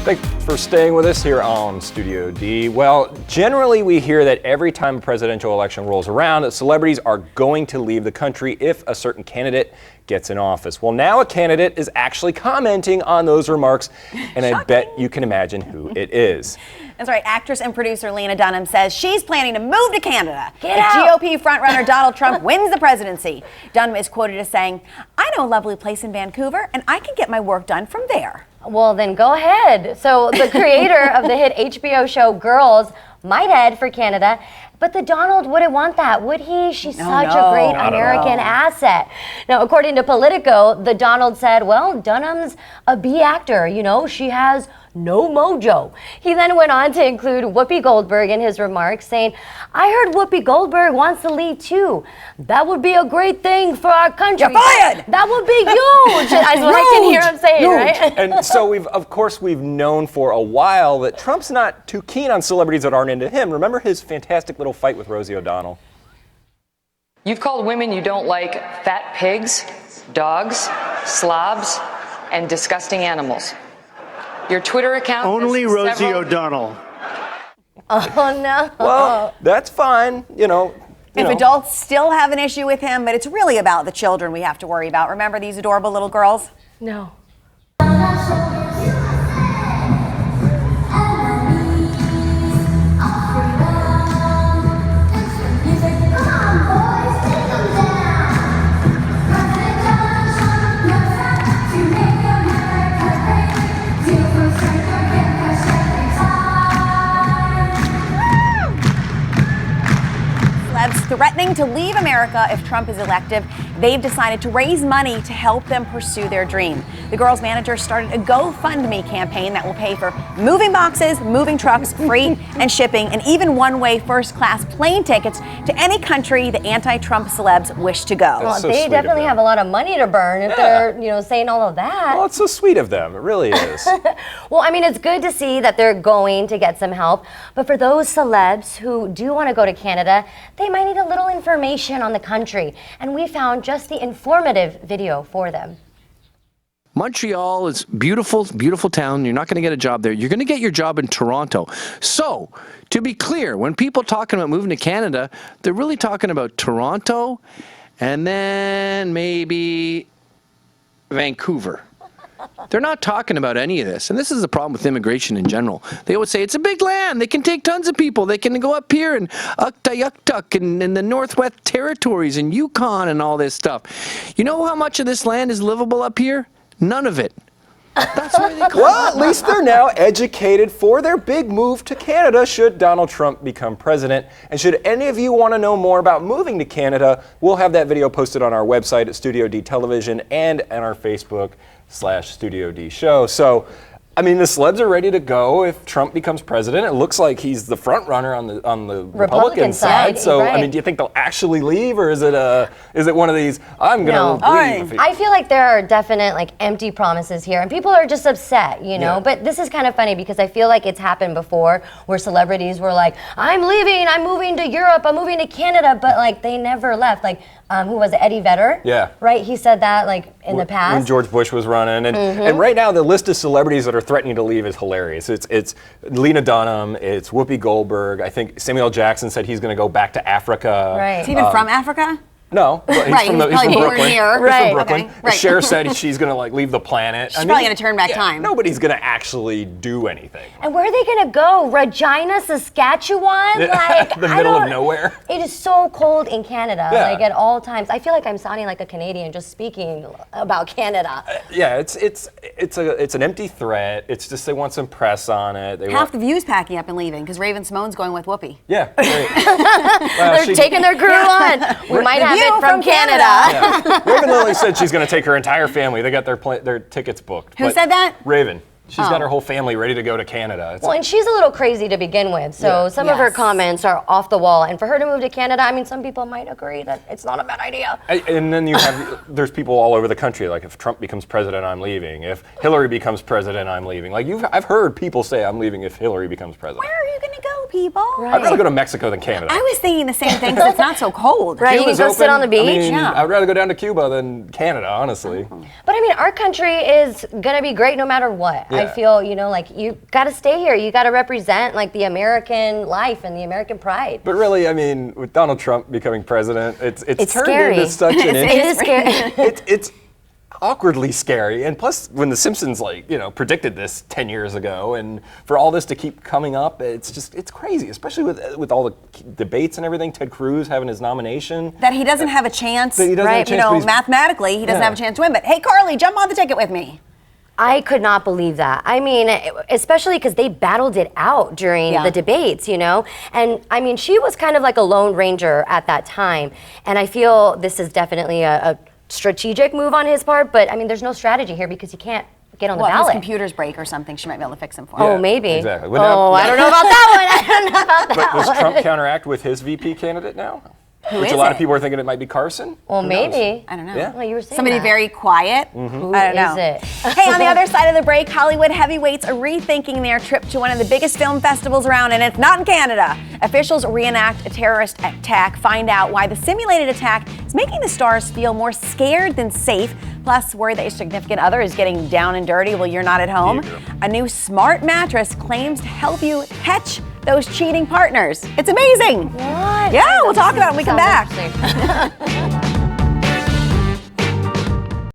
Thanks for staying with us here on Studio D. Well, generally we hear that every time a presidential election rolls around, that celebrities are going to leave the country if a certain candidate gets in office. Well, now a candidate is actually commenting on those remarks, and I bet you can imagine who it is. That's right. Actress and producer Lena Dunham says she's planning to move to Canada Get if out. GOP frontrunner Donald Trump wins the presidency. Dunham is quoted as saying, "I know a lovely place in Vancouver, and I can get my work done from there." Well, then go ahead. So the creator of the hit HBO show Girls might head for Canada, but the Donald wouldn't want that, would he? She's such a great American asset. Now, according to Politico, the Donald said, well, Dunham's a B actor, you know, she has no mojo. He then went on to include Whoopi Goldberg in his remarks, saying, I heard Whoopi Goldberg wants to leave too. That would be a great thing for our country. You're fired! That would be huge! That's what I can hear him saying, right? And so we've known for a while that Trump's not too keen on celebrities that aren't into him. Remember his fantastic little fight with Rosie O'Donnell? You've called women you don't like fat pigs, dogs, slobs, and disgusting animals. Your Twitter account Only Rosie O'Donnell. Oh, no. Well, that's fine, you know. If adults still have an issue with him, but it's really about the children we have to worry about. Remember these adorable little girls? No. Threatening to leave America if Trump is elected. They've decided to raise money to help them pursue their dream. The girls' manager started a GoFundMe campaign that will pay for moving boxes, moving trucks, freight and shipping, and even one-way first-class plane tickets to any country the anti-Trump celebs wish to go. Well, so they definitely have a lot of money to burn if they're, saying all of that. Well, it's so sweet of them. It really is. Well, I mean, it's good to see that they're going to get some help. But for those celebs who do want to go to Canada, they might need a little information on the country. And we found just the informative video for them. Montreal is beautiful, beautiful town. You're not going to get a job there. You're going to get your job in Toronto. So, to be clear, when people talking about moving to Canada, they're really talking about Toronto and then maybe Vancouver. They're not talking about any of this. And this is the problem with immigration in general. They would say it's a big land. They can take tons of people. They can go up here and Ukta-Yuktuk and in the Northwest Territories and Yukon and all this stuff. You know how much of this land is livable up here? None of it. That's why they call Well, at least they're now educated for their big move to Canada should Donald Trump become president. And should any of you want to know more about moving to Canada, we'll have that video posted on our website at Studio D Television and on our Facebook/Studio D Show. So, I mean, the celebs are ready to go if Trump becomes president. It looks like he's the front runner on the Republican side. So, right. I mean, do you think they'll actually leave, or is it one of these I'm going to leave? I feel like there are definite empty promises here, and people are just upset, Yeah. But this is kind of funny because I feel like it's happened before where celebrities were like, I'm leaving, I'm moving to Europe, I'm moving to Canada, but they never left. Who was it? Eddie Vedder? Yeah. Right? He said that in the past. When George Bush was running. And right now the list of celebrities that are threatening to leave is hilarious. It's Lena Dunham, it's Whoopi Goldberg. I think Samuel Jackson said he's going to go back to Africa. Right. Is he even from Africa? No, but he's Right, from he's probably born Brooklyn. here. He's Right. from Brooklyn. Okay, right. Cher said she's going to leave the planet. She's probably going to turn back time. Nobody's going to actually do anything. And where are they going to go? Regina, Saskatchewan? The middle of nowhere. It is so cold in Canada, Yeah. at all times. I feel like I'm sounding like a Canadian just speaking about Canada. Yeah, it's an empty threat. It's just they want some press on it. Half the view's packing up and leaving because Raven Simone's going with Whoopi. Yeah, great. Well, They're taking their crew on. We might have view it from from Canada. Yeah. Raven Lilly said she's going to take her entire family. They got their tickets booked. Who said that? Raven. She's got her whole family ready to go to Canada. Well, and she's a little crazy to begin with, so some of her comments are off the wall. And for her to move to Canada, I mean, some people might agree that it's not a bad idea. And then there's people all over the country, like if Trump becomes president, I'm leaving. If Hillary becomes president, I'm leaving. I've heard people say I'm leaving if Hillary becomes president. Where are you going to go people. I'd rather go to Mexico than Canada. I was thinking the same thing because it's not so cold. Right, you can Cuba's go sit open. on the beach. I mean, Yeah. I'd rather go down to Cuba than Canada, honestly. But I mean, our country is gonna be great no matter what. I Yeah. feel, you know, like you gotta stay here. You gotta represent like the American life and the American pride. But really, I mean, with Donald Trump becoming president, it's turned scary. into such an It is scary. it's awkwardly scary. And plus, when The Simpsons, predicted this 10 years ago, and for all this to keep coming up, it's crazy, especially with all the debates and everything. Ted Cruz having his nomination. That he doesn't have a chance. That he doesn't have a chance, but he's- mathematically, he doesn't have a chance to win. But hey, Carly, jump on the ticket with me. I could not believe that. I mean, especially because they battled it out during the debates, you know? And I mean, she was kind of like a lone ranger at that time. And I feel this is definitely a strategic move on his part, but I mean, there's no strategy here because he can't get on the Well, if his ballot. computers break or something, she might be able to fix them for him. Oh, maybe. Exactly. Well, now- I don't know about that one. I don't know about that But does one. Trump counteract with his VP candidate now? Which is a lot of it? people are thinking it might be Carson. Well, Who knows? maybe. I don't know. Yeah. Well, you were saying Somebody that. very quiet. Who I don't know. is it? Hey, on the other side of the break, Hollywood heavyweights are rethinking their trip to one of the biggest film festivals around, and it's not in Canada. Officials reenact a terrorist attack, find out why the simulated attack is making the stars feel more scared than safe, plus worry that your significant other is getting down and dirty while you're not at home. Yeah, girl. A new smart mattress claims to help you catch those cheating partners. It's amazing. What? Yeah, we'll talk about it when we come Sounds back. interesting.